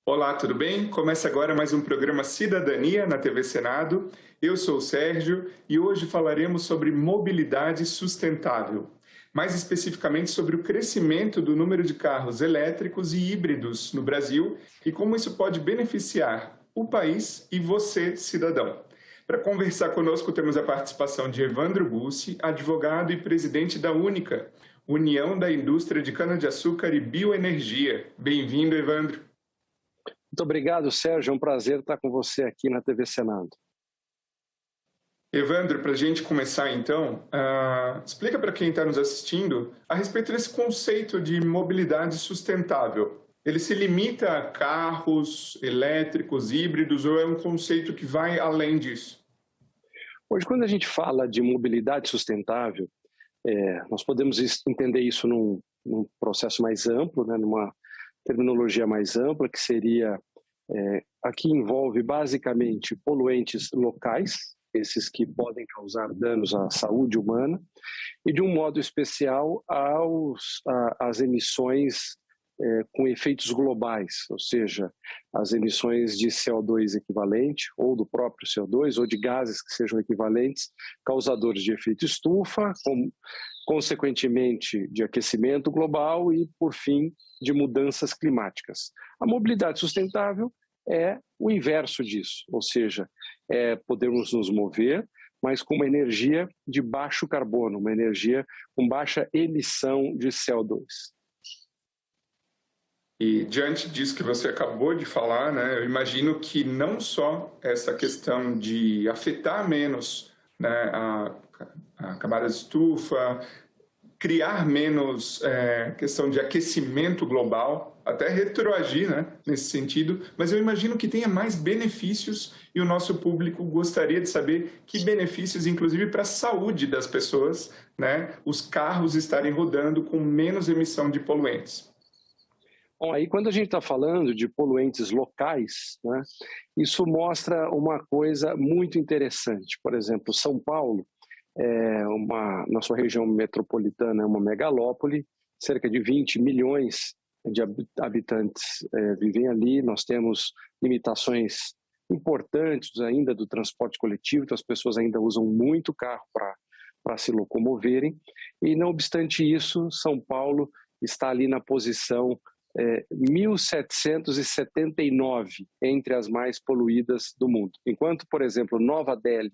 Olá, tudo bem? Começa agora mais um programa Cidadania na TV Senado. Eu sou o Sérgio e hoje falaremos sobre mobilidade sustentável. Mais especificamente sobre o crescimento do número de carros elétricos e híbridos no Brasil e como isso pode beneficiar o país e você, cidadão. Para conversar conosco, temos a participação de Evandro Bussi, advogado e presidente da Única, União da Indústria de Cana-de-Açúcar e Bioenergia. Bem-vindo, Evandro. Muito obrigado, Sérgio. É um prazer estar com você aqui na TV Senado. Evandro, para a gente começar então, explica para quem está nos assistindo a respeito desse conceito de mobilidade sustentável. Ele se limita a carros elétricos, híbridos, ou é um conceito que vai além disso? Hoje, quando a gente fala de mobilidade sustentável, nós podemos entender isso num processo mais amplo, né, numa terminologia mais ampla, que seria, aqui envolve basicamente poluentes locais, esses que podem causar danos à saúde humana, e de um modo especial às emissões com efeitos globais, ou seja, as emissões de CO2 equivalente, ou do próprio CO2, ou de gases que sejam equivalentes, causadores de efeito estufa, consequentemente de aquecimento global e, por fim, de mudanças climáticas. A mobilidade sustentável é o inverso disso, ou seja, podemos nos mover, mas com uma energia de baixo carbono, uma energia com baixa emissão de CO2. E diante disso que você acabou de falar, né, eu imagino que não só essa questão de afetar menos, né, a camada de estufa, criar menos questão de aquecimento global, até retroagir, né, nesse sentido, mas eu imagino que tenha mais benefícios e o nosso público gostaria de saber que benefícios, inclusive para a saúde das pessoas, né, os carros estarem rodando com menos emissão de poluentes. Bom, aí quando a gente está falando de poluentes locais, né, isso mostra uma coisa muito interessante. Por exemplo, São Paulo, na sua região metropolitana, é uma megalópole, cerca de 20 milhões de habitantes vivem ali. Nós temos limitações importantes ainda do transporte coletivo, então as pessoas ainda usam muito carro para se locomoverem, e não obstante isso, São Paulo está ali na posição 1779 entre as mais poluídas do mundo. Enquanto, por exemplo, Nova Delhi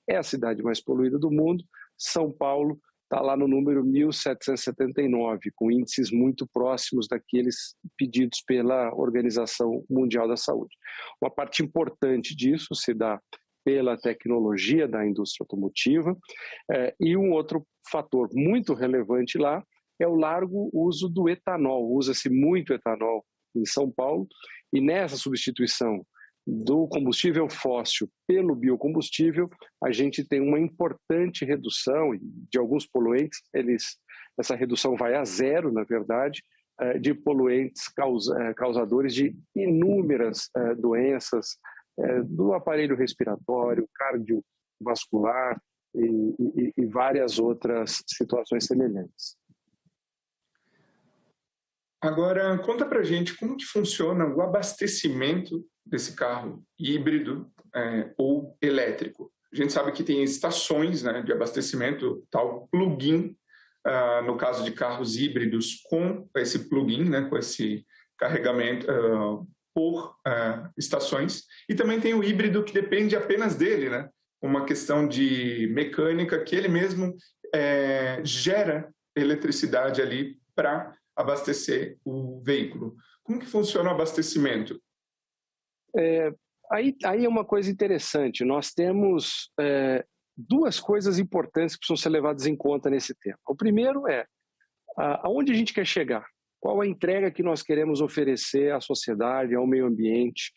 é a cidade mais poluída do mundo, São Paulo está lá no número 1779, com índices muito próximos daqueles pedidos pela Organização Mundial da Saúde. Uma parte importante disso se dá pela tecnologia da indústria automotiva, e um outro fator muito relevante lá é o largo uso do etanol. Usa-se muito etanol em São Paulo, e nessa substituição do combustível fóssil pelo biocombustível, a gente tem uma importante redução de alguns poluentes. Essa redução vai a zero, na verdade, de poluentes causadores de inúmeras doenças do aparelho respiratório, cardiovascular e várias outras situações semelhantes. Agora, conta pra gente como que funciona o abastecimento desse carro híbrido ou elétrico. A gente sabe que tem estações, né, de abastecimento, tal plug-in, no caso de carros híbridos com esse plug-in, né, com esse carregamento por estações. E também tem o híbrido que depende apenas dele, né, uma questão de mecânica que ele mesmo gera eletricidade ali para abastecer o veículo. Como que funciona o abastecimento? Aí é uma coisa interessante. Nós temos duas coisas importantes que precisam ser levadas em conta nesse tema. O primeiro é aonde a gente quer chegar, qual a entrega que nós queremos oferecer à sociedade, ao meio ambiente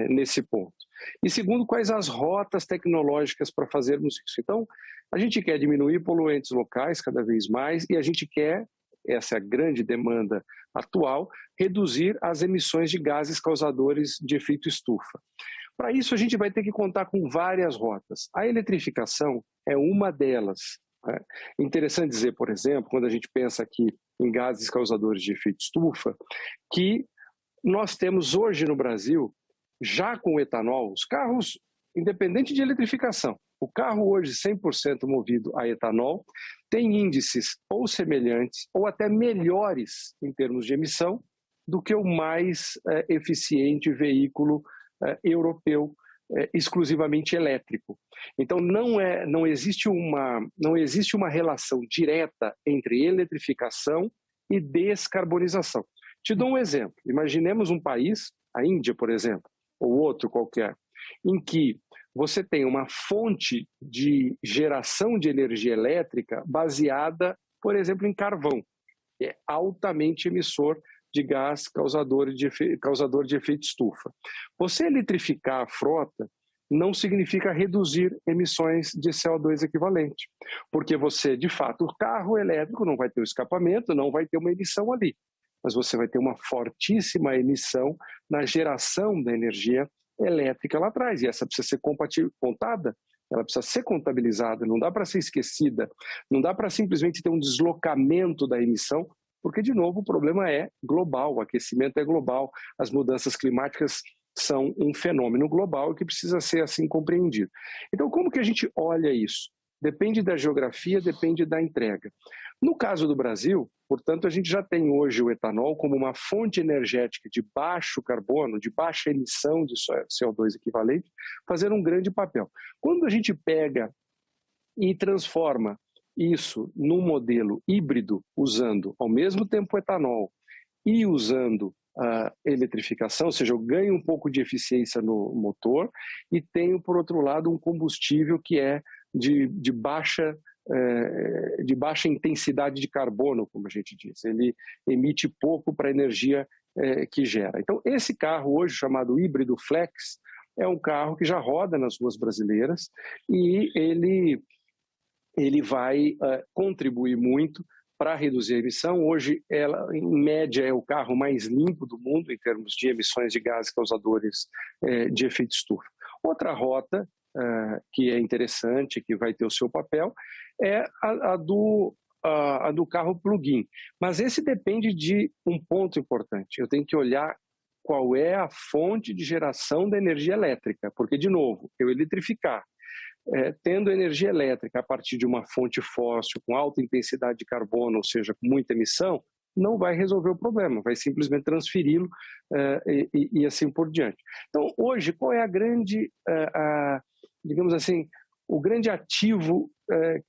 nesse ponto. E segundo, quais as rotas tecnológicas para fazermos isso. Então, a gente quer diminuir poluentes locais cada vez mais e a gente quer, essa é a grande demanda atual, reduzir as emissões de gases causadores de efeito estufa. Para isso, a gente vai ter que contar com várias rotas. A eletrificação é uma delas. Interessante dizer, por exemplo, quando a gente pensa aqui em gases causadores de efeito estufa, que nós temos hoje no Brasil, já com o etanol, os carros, independente de eletrificação, o carro hoje 100% movido a etanol tem índices ou semelhantes ou até melhores em termos de emissão do que o mais eficiente veículo europeu exclusivamente elétrico. Então não existe uma relação direta entre eletrificação e descarbonização. Te dou um exemplo. Imaginemos um país, a Índia, por exemplo, ou outro qualquer, em que você tem uma fonte de geração de energia elétrica baseada, por exemplo, em carvão, que é altamente emissor de gás causador de efeito estufa. Você eletrificar a frota não significa reduzir emissões de CO2 equivalente, porque você, de fato, o carro elétrico não vai ter o escapamento, não vai ter uma emissão ali, mas você vai ter uma fortíssima emissão na geração da energia elétrica lá atrás, e essa precisa ser contada, ela precisa ser contabilizada, não dá para ser esquecida, não dá para simplesmente ter um deslocamento da emissão, porque, de novo, o problema é global, o aquecimento é global, as mudanças climáticas são um fenômeno global que precisa ser assim compreendido. Então, como que a gente olha isso? Depende da geografia, depende da entrega. No caso do Brasil, portanto, a gente já tem hoje o etanol como uma fonte energética de baixo carbono, de baixa emissão de CO2 equivalente, fazendo um grande papel. Quando a gente pega e transforma isso num modelo híbrido, usando ao mesmo tempo etanol e usando a eletrificação, ou seja, eu ganho um pouco de eficiência no motor e tenho, por outro lado, um combustível que é de baixa intensidade de carbono, como a gente diz. Ele emite pouco para a energia que gera. Então, esse carro hoje, chamado híbrido flex, é um carro que já roda nas ruas brasileiras e ele vai contribuir muito para reduzir a emissão. Hoje, ela, em média, é o carro mais limpo do mundo em termos de emissões de gases causadores de efeito estufa. Outra rota que é interessante, que vai ter o seu papel, é a do carro plug-in. Mas esse depende de um ponto importante. Eu tenho que olhar qual é a fonte de geração da energia elétrica, porque, de novo, eu eletrificar, tendo energia elétrica a partir de uma fonte fóssil com alta intensidade de carbono, ou seja, com muita emissão, não vai resolver o problema, vai simplesmente transferi-lo e assim por diante. Então, hoje, qual é a grande, digamos assim, o grande ativo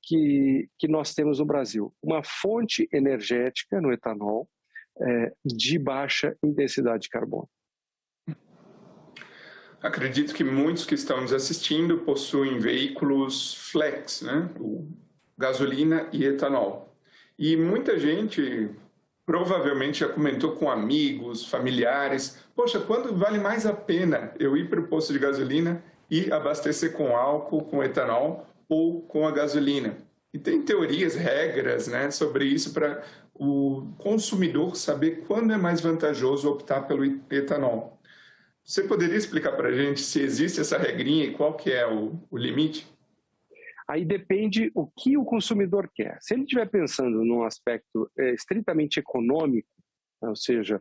que nós temos no Brasil? Uma fonte energética no etanol de baixa intensidade de carbono. Acredito que muitos que estão nos assistindo possuem veículos flex, né? Gasolina e etanol. E muita gente provavelmente já comentou com amigos, familiares, poxa, quando vale mais a pena eu ir para o posto de gasolina e abastecer com álcool, com etanol ou com a gasolina? E tem teorias, regras, né, sobre isso para o consumidor saber quando é mais vantajoso optar pelo etanol. Você poderia explicar para a gente se existe essa regrinha e qual que é o limite? Aí depende o que o consumidor quer. Se ele estiver pensando num aspecto estritamente econômico, ou seja,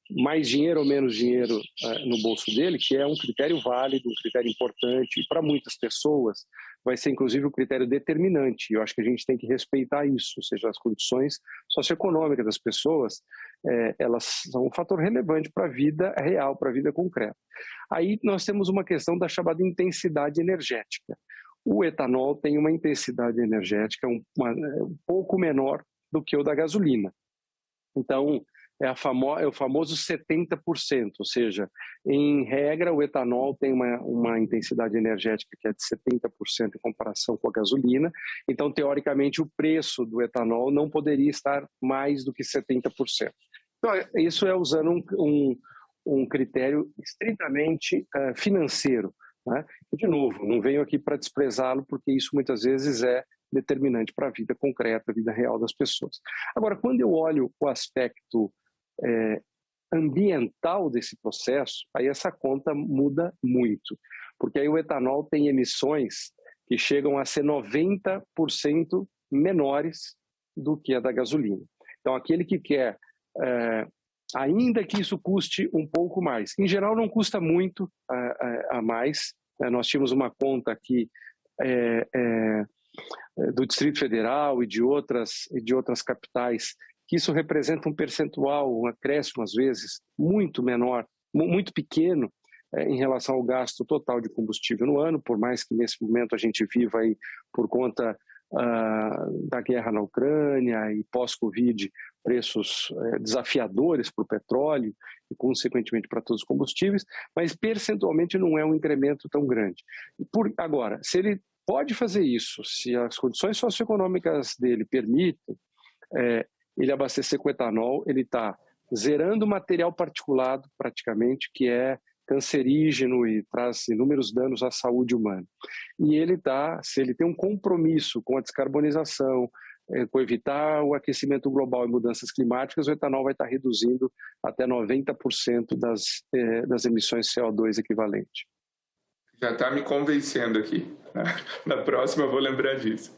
mais dinheiro ou menos dinheiro no bolso dele, que é um critério válido, um critério importante, e para muitas pessoas vai ser inclusive um critério determinante. Eu acho que a gente tem que respeitar isso, ou seja, as condições socioeconômicas das pessoas, elas são um fator relevante para a vida real, para a vida concreta. Aí nós temos uma questão da chamada intensidade energética. O etanol tem uma intensidade energética um pouco menor do que o da gasolina. Então, é o famoso 70%, ou seja, em regra, o etanol tem uma intensidade energética que é de 70% em comparação com a gasolina. Então, teoricamente, o preço do etanol não poderia estar mais do que 70%. Então, isso é usando um critério estritamente financeiro, né? De novo, não venho aqui para desprezá-lo, porque isso muitas vezes é determinante para a vida concreta, a vida real das pessoas. Agora, quando eu olho o aspecto ambiental desse processo, aí essa conta muda muito, porque aí o etanol tem emissões que chegam a ser 90% menores do que a da gasolina. Então, aquele que quer ainda que isso custe um pouco mais. Em geral, não custa muito a mais. Nós tínhamos uma conta aqui do Distrito Federal e de outras capitais, que isso representa um percentual, um acréscimo às vezes, muito menor, muito pequeno, em relação ao gasto total de combustível no ano, por mais que nesse momento a gente viva aí por conta da guerra na Ucrânia e pós-Covid, preços desafiadores para o petróleo e, consequentemente, para todos os combustíveis, mas percentualmente não é um incremento tão grande. Agora, se ele pode fazer isso, se as condições socioeconômicas dele permitem ele abastecer com etanol, ele está zerando material particulado, praticamente, que é cancerígeno e traz inúmeros danos à saúde humana. E se ele tem um compromisso com a descarbonização, com evitar o aquecimento global e mudanças climáticas, o etanol vai estar reduzindo até 90% das emissões de CO2 equivalente. Já está me convencendo aqui. Na próxima eu vou lembrar disso.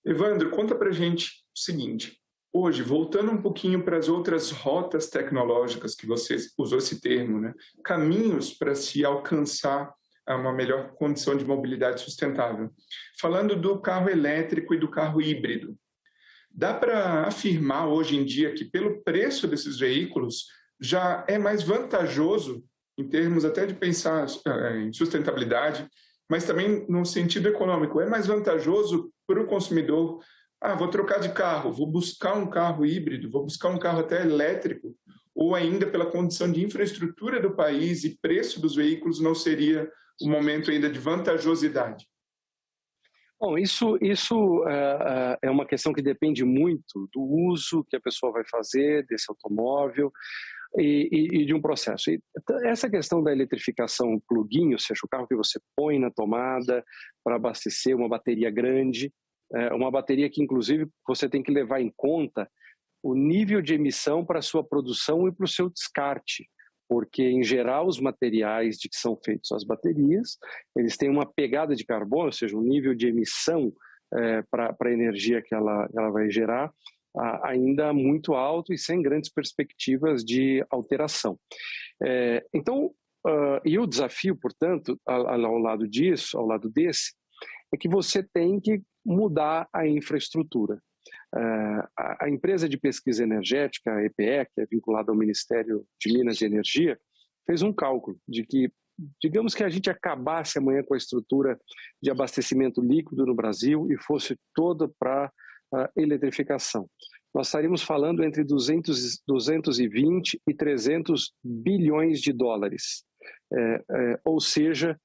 Evandro, conta pra gente o seguinte. Hoje, voltando um pouquinho para as outras rotas tecnológicas que você usou esse termo, né? Caminhos para se alcançar uma melhor condição de mobilidade sustentável. Falando do carro elétrico e do carro híbrido, dá para afirmar hoje em dia que pelo preço desses veículos já é mais vantajoso, em termos até de pensar em sustentabilidade, mas também no sentido econômico, é mais vantajoso para o consumidor. Vou trocar de carro, vou buscar um carro híbrido, vou buscar um carro até elétrico, ou ainda pela condição de infraestrutura do país e preço dos veículos não seria um momento ainda de vantajosidade? Bom, isso é uma questão que depende muito do uso que a pessoa vai fazer desse automóvel e de um processo. E essa questão da eletrificação plug-in, ou seja, o carro que você põe na tomada para abastecer uma bateria grande, uma bateria que, inclusive, você tem que levar em conta o nível de emissão para a sua produção e para o seu descarte, porque, em geral, os materiais de que são feitos as baterias, eles têm uma pegada de carbono, ou seja, um nível de emissão para a energia que ela vai gerar, ainda muito alto e sem grandes perspectivas de alteração. Então, e o desafio, portanto, ao lado disso, ao lado desse, é que você tem que mudar a infraestrutura. A empresa de pesquisa energética, a EPE, que é vinculada ao Ministério de Minas e Energia, fez um cálculo de que, digamos que a gente acabasse amanhã com a estrutura de abastecimento líquido no Brasil e fosse toda para eletrificação. Nós estaríamos falando entre 220 e 300 bilhões de dólares, ou seja,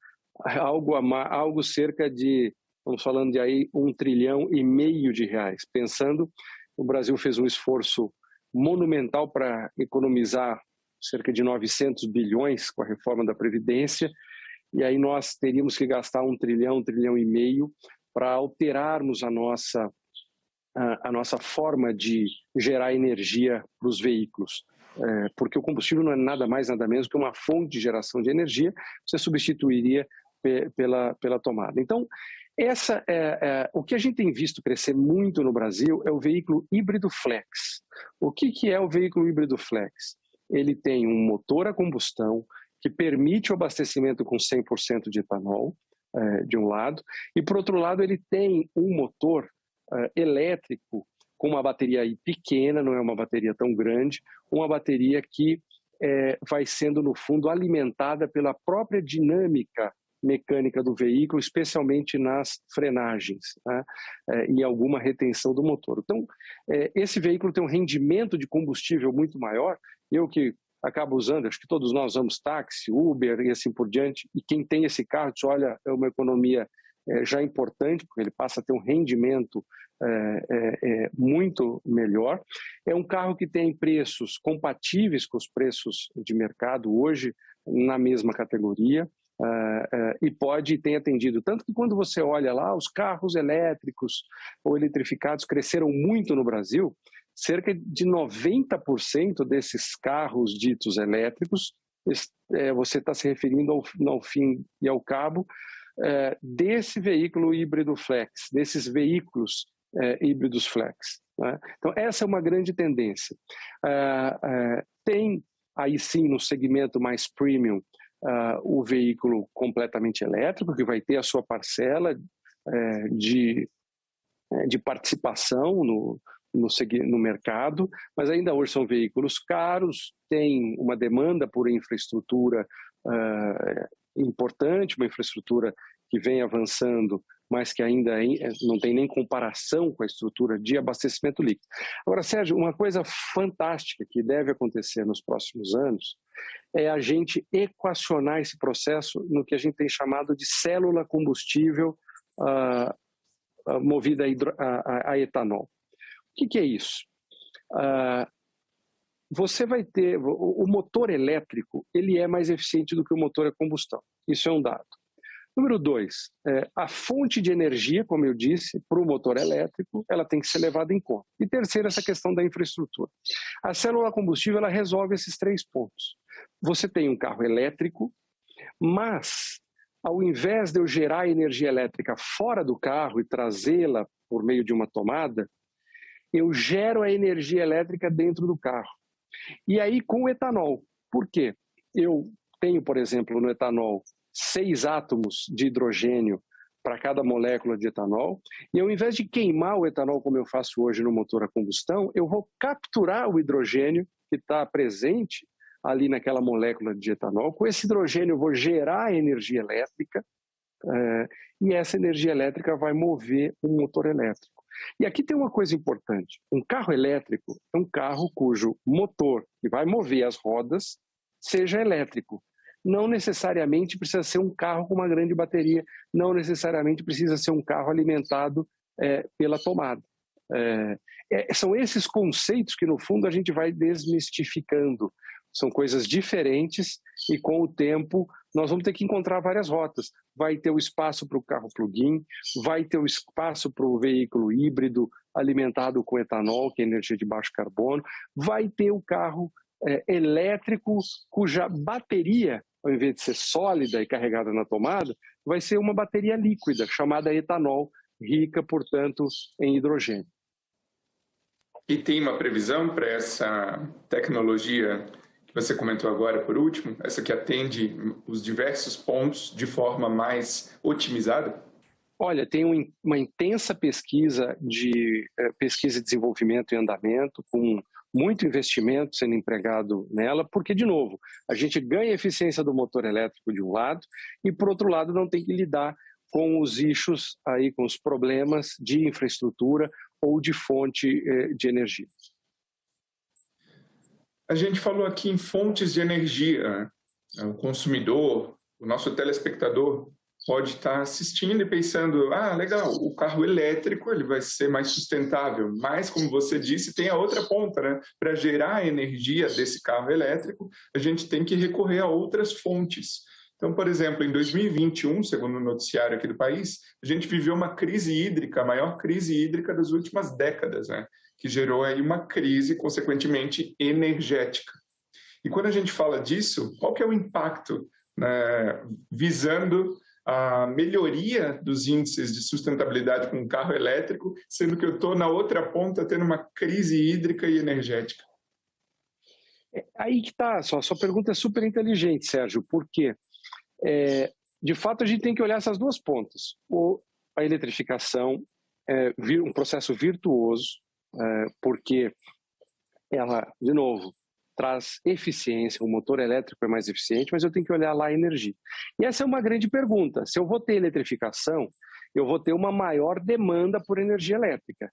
algo cerca de, estamos falando de aí 1,5 trilhão de reais. Pensando, o Brasil fez um esforço monumental para economizar cerca de 900 bilhões com a reforma da Previdência, e aí nós teríamos que gastar 1 trilhão, 1,5 trilhão para alterarmos a nossa forma de gerar energia para os veículos. Porque o combustível não é nada mais, nada menos que uma fonte de geração de energia, você substituiria pela tomada. Então, o que a gente tem visto crescer muito no Brasil é o veículo híbrido flex. O que é o veículo híbrido flex? Ele tem um motor a combustão que permite o abastecimento com 100% de etanol, de um lado, e por outro lado ele tem um motor elétrico com uma bateria pequena, não é uma bateria tão grande, uma bateria que vai sendo, no fundo, alimentada pela própria dinâmica mecânica do veículo, especialmente nas frenagens, né? E alguma retenção do motor. Então, esse veículo tem um rendimento de combustível muito maior. Eu que acabo usando, acho que todos nós usamos táxi, Uber e assim por diante, e quem tem esse carro diz, olha, é uma economia já importante, porque ele passa a ter um rendimento muito melhor. É um carro que tem preços compatíveis com os preços de mercado hoje, na mesma categoria, e tem atendido. Tanto que quando você olha lá, os carros elétricos ou eletrificados cresceram muito no Brasil, cerca de 90% desses carros ditos elétricos, você está se referindo ao fim e ao cabo, desse veículo híbrido flex, desses veículos híbridos flex, né? Então, essa é uma grande tendência. Tem, aí sim, no segmento mais premium, o veículo completamente elétrico, que vai ter a sua parcela de participação no mercado, mas ainda hoje são veículos caros, tem uma demanda por infraestrutura importante, uma infraestrutura que vem avançando, mas que ainda não tem nem comparação com a estrutura de abastecimento líquido. Agora, Sérgio, uma coisa fantástica que deve acontecer nos próximos anos é a gente equacionar esse processo no que a gente tem chamado de célula combustível movida a etanol. O que é isso? Você vai ter o motor elétrico, ele é mais eficiente do que o motor a combustão. Isso é um dado. Número 2, a fonte de energia, como eu disse, para o motor elétrico, ela tem que ser levada em conta. E terceiro, essa questão da infraestrutura. A célula combustível, ela resolve esses 3 pontos. Você tem um carro elétrico, mas ao invés de eu gerar energia elétrica fora do carro e trazê-la por meio de uma tomada, eu gero a energia elétrica dentro do carro. E aí com o etanol. Por quê? Eu tenho, por exemplo, no etanol 6 átomos de hidrogênio para cada molécula de etanol, e ao invés de queimar o etanol como eu faço hoje no motor a combustão, eu vou capturar o hidrogênio que está presente ali naquela molécula de etanol. Com esse hidrogênio eu vou gerar energia elétrica, e essa energia elétrica vai mover um motor elétrico. E aqui tem uma coisa importante, um carro elétrico é um carro cujo motor que vai mover as rodas seja elétrico. Não necessariamente precisa ser um carro com uma grande bateria, não necessariamente precisa ser um carro alimentado pela tomada. São esses conceitos que, no fundo, a gente vai desmistificando. São coisas diferentes e, com o tempo, nós vamos ter que encontrar várias rotas. Vai ter o espaço para o carro plug-in, vai ter o espaço para o veículo híbrido alimentado com etanol, que é energia de baixo carbono, vai ter o carro elétrico cuja bateria, ao invés de ser sólida e carregada na tomada, vai ser uma bateria líquida, chamada etanol, rica, portanto, em hidrogênio. E tem uma previsão para essa tecnologia que você comentou agora, por último, essa que atende os diversos pontos de forma mais otimizada? Olha, tem uma intensa pesquisa e desenvolvimento em andamento, com muito investimento sendo empregado nela, porque, de novo, a gente ganha eficiência do motor elétrico de um lado e, por outro lado, não tem que lidar com os issues, aí, com os problemas de infraestrutura ou de fonte de energia. A gente falou aqui em fontes de energia. O consumidor, o nosso telespectador, pode estar assistindo e pensando, legal, o carro elétrico ele vai ser mais sustentável, mas, como você disse, tem a outra ponta, né? Para gerar a energia desse carro elétrico, a gente tem que recorrer a outras fontes. Então, por exemplo, em 2021, segundo o noticiário aqui do país, a gente viveu uma crise hídrica, a maior crise hídrica das últimas décadas, né? Que gerou aí uma crise, consequentemente, energética. E quando a gente fala disso, qual que é o impacto, né, visando a melhoria dos índices de sustentabilidade com o carro elétrico, sendo que eu estou na outra ponta tendo uma crise hídrica e energética? Aí que está, a sua pergunta é super inteligente, Sérgio, porque, de fato, a gente tem que olhar essas duas pontas. A eletrificação é um processo virtuoso, porque ela, de novo, traz eficiência, o motor elétrico é mais eficiente, mas eu tenho que olhar lá a energia. E essa é uma grande pergunta. Se eu vou ter eletrificação, eu vou ter uma maior demanda por energia elétrica.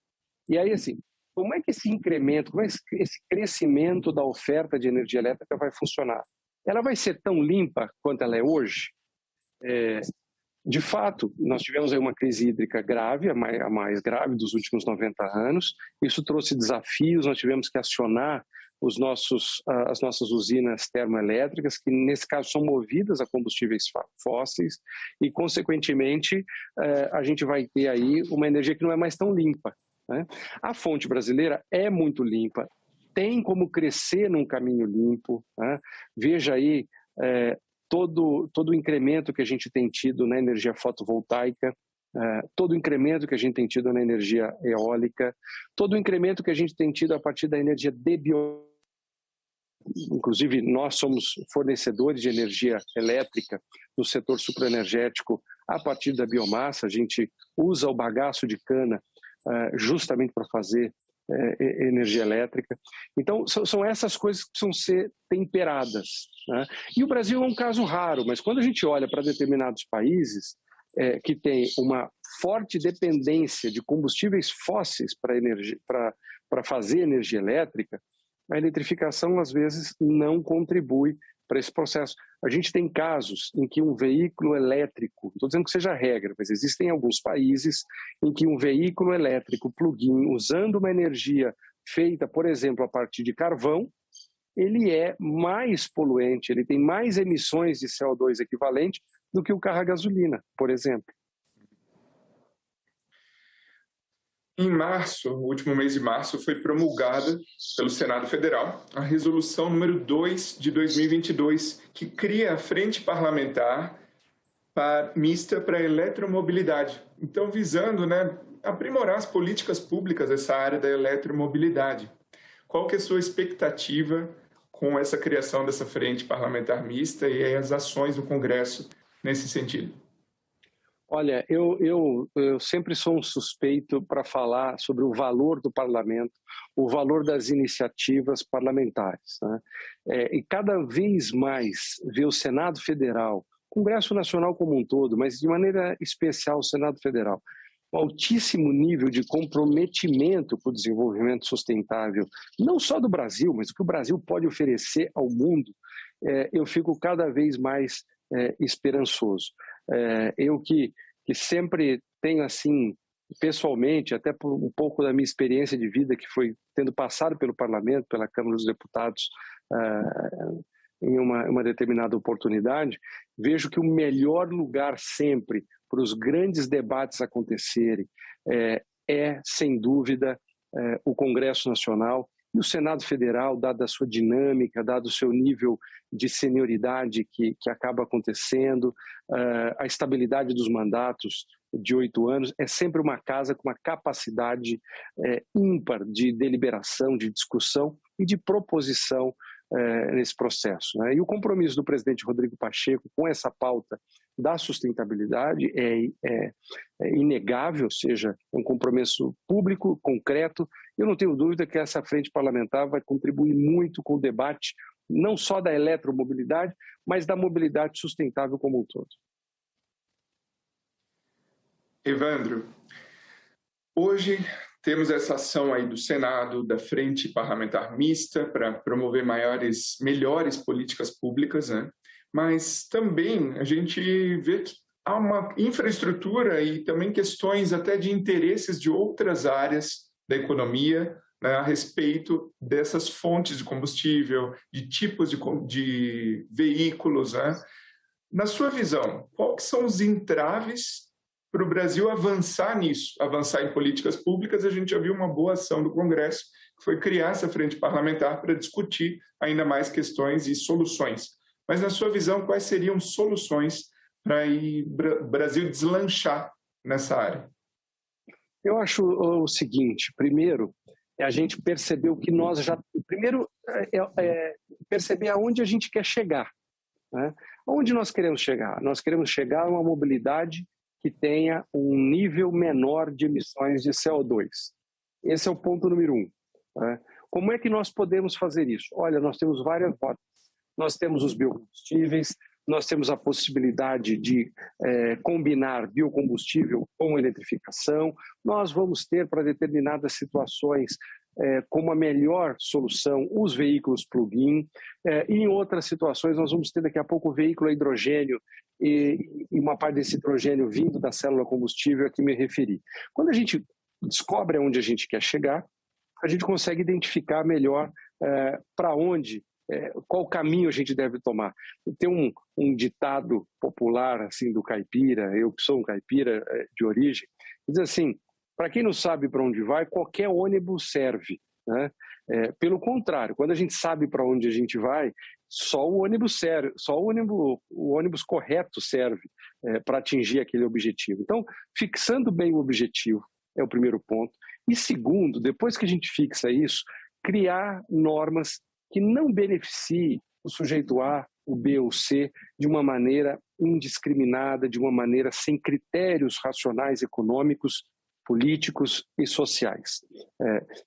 E aí, assim, como é que esse incremento, como é que esse crescimento da oferta de energia elétrica vai funcionar? Ela vai ser tão limpa quanto ela é hoje? De fato, nós tivemos aí uma crise hídrica grave, a mais grave dos últimos 90 anos. Isso trouxe desafios, nós tivemos que acionar as nossas usinas termoelétricas, que nesse caso são movidas a combustíveis fósseis, e consequentemente a gente vai ter aí uma energia que não é mais tão limpa, né? A fonte brasileira é muito limpa, tem como crescer num caminho limpo, né? Veja aí todo o incremento que a gente tem tido na energia fotovoltaica, todo o incremento que a gente tem tido na energia eólica, todo o incremento que a gente tem tido a partir da energia de bio. Inclusive, nós somos fornecedores de energia elétrica no setor sucroenergético a partir da biomassa. A gente usa o bagaço de cana justamente para fazer energia elétrica. Então, são essas coisas que precisam ser temperadas, né? E o Brasil é um caso raro, mas quando a gente olha para determinados países que têm uma forte dependência de combustíveis fósseis para fazer energia elétrica, a eletrificação, às vezes, não contribui para esse processo. A gente tem casos em que um veículo elétrico, não estou dizendo que seja regra, mas existem alguns países em que um veículo elétrico plug-in, usando uma energia feita, por exemplo, a partir de carvão, ele é mais poluente, ele tem mais emissões de CO2 equivalente do que o carro a gasolina, por exemplo. Em março, no último mês de março, foi promulgada pelo Senado Federal a Resolução número 2 de 2022, que cria a Frente Parlamentar Mista para a Eletromobilidade. Então, visando, aprimorar as políticas públicas dessa área da eletromobilidade. Qual que é a sua expectativa com essa criação dessa Frente Parlamentar Mista e as ações do Congresso nesse sentido? Olha, eu sempre sou um suspeito para falar sobre o valor do parlamento, o valor das iniciativas parlamentares, né? E cada vez mais ver o Senado Federal, o Congresso Nacional como um todo, mas de maneira especial o Senado Federal, um altíssimo nível de comprometimento com o desenvolvimento sustentável, não só do Brasil, mas o que o Brasil pode oferecer ao mundo, eu fico cada vez mais esperançoso. Eu que sempre tenho, assim, pessoalmente, até por um pouco da minha experiência de vida, que foi tendo passado pelo Parlamento, pela Câmara dos Deputados, em uma determinada oportunidade, vejo que o melhor lugar sempre para os grandes debates acontecerem sem dúvida, o Congresso Nacional e o Senado Federal, dada a sua dinâmica, dado o seu nível de senioridade que acaba acontecendo, a estabilidade dos mandatos de 8 anos, é sempre uma casa com uma capacidade ímpar de deliberação, de discussão e de proposição nesse processo, né? E o compromisso do presidente Rodrigo Pacheco com essa pauta da sustentabilidade é inegável, ou seja, um compromisso público, concreto. Eu não tenho dúvida que essa frente parlamentar vai contribuir muito com o debate, não só da eletromobilidade, mas da mobilidade sustentável como um todo. Evandro, hoje temos essa ação aí do Senado, da Frente Parlamentar Mista, para promover melhores políticas públicas, né? Mas também a gente vê que há uma infraestrutura e também questões até de interesses de outras áreas da economia, né, a respeito dessas fontes de combustível, de tipos de veículos, né? Na sua visão, quais são os entraves para o Brasil avançar nisso, avançar em políticas públicas? A gente já viu uma boa ação do Congresso, que foi criar essa frente parlamentar para discutir ainda mais questões e soluções. Mas, na sua visão, quais seriam soluções para o Brasil deslanchar nessa área? Eu acho o seguinte: primeiro, a gente perceber o que nós já... Primeiro, perceber aonde a gente quer chegar, né? Onde nós queremos chegar? Nós queremos chegar a uma mobilidade que tenha um nível menor de emissões de CO2. Esse é o ponto número 1. Né? Como é que nós podemos fazer isso? Olha, nós temos várias rotas. Nós temos os biocombustíveis, nós temos a possibilidade de combinar biocombustível com eletrificação. Nós vamos ter, para determinadas situações, como a melhor solução, os veículos plug-in. E em outras situações, nós vamos ter daqui a pouco o veículo a hidrogênio e uma parte desse hidrogênio vindo da célula combustível a que me referi. Quando a gente descobre onde a gente quer chegar, a gente consegue identificar melhor para onde, qual caminho a gente deve tomar. Tem um ditado popular assim do caipira, eu que sou um caipira de origem, diz assim: para quem não sabe para onde vai, qualquer ônibus serve, né? Pelo contrário, quando a gente sabe para onde a gente vai, só o ônibus serve, só o ônibus correto serve para atingir aquele objetivo. Então, fixando bem o objetivo é o primeiro ponto. E segundo, depois que a gente fixa isso, criar normas que não beneficiem o sujeito A, o B ou o C de uma maneira indiscriminada, de uma maneira sem critérios racionais econômicos, políticos e sociais.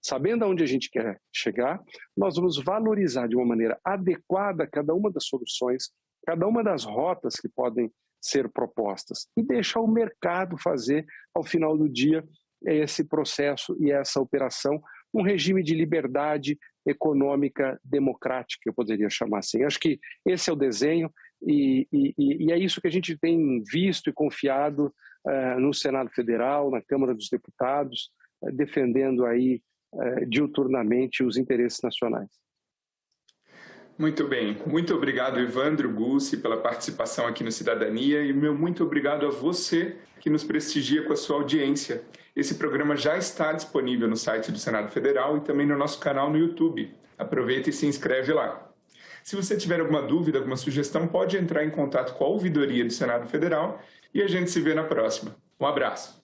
Sabendo aonde a gente quer chegar, nós vamos valorizar de uma maneira adequada cada uma das soluções, cada uma das rotas que podem ser propostas e deixar o mercado fazer, ao final do dia, esse processo e essa operação, um regime de liberdade econômica democrática, eu poderia chamar assim. Acho que esse é o desenho e é isso que a gente tem visto e confiado no Senado Federal, na Câmara dos Deputados, defendendo aí diuturnamente os interesses nacionais. Muito bem. Muito obrigado, Evandro Gussi, pela participação aqui no Cidadania e meu muito obrigado a você que nos prestigia com a sua audiência. Esse programa já está disponível no site do Senado Federal e também no nosso canal no YouTube. Aproveita e se inscreve lá. Se você tiver alguma dúvida, alguma sugestão, pode entrar em contato com a ouvidoria do Senado Federal e a gente se vê na próxima. Um abraço.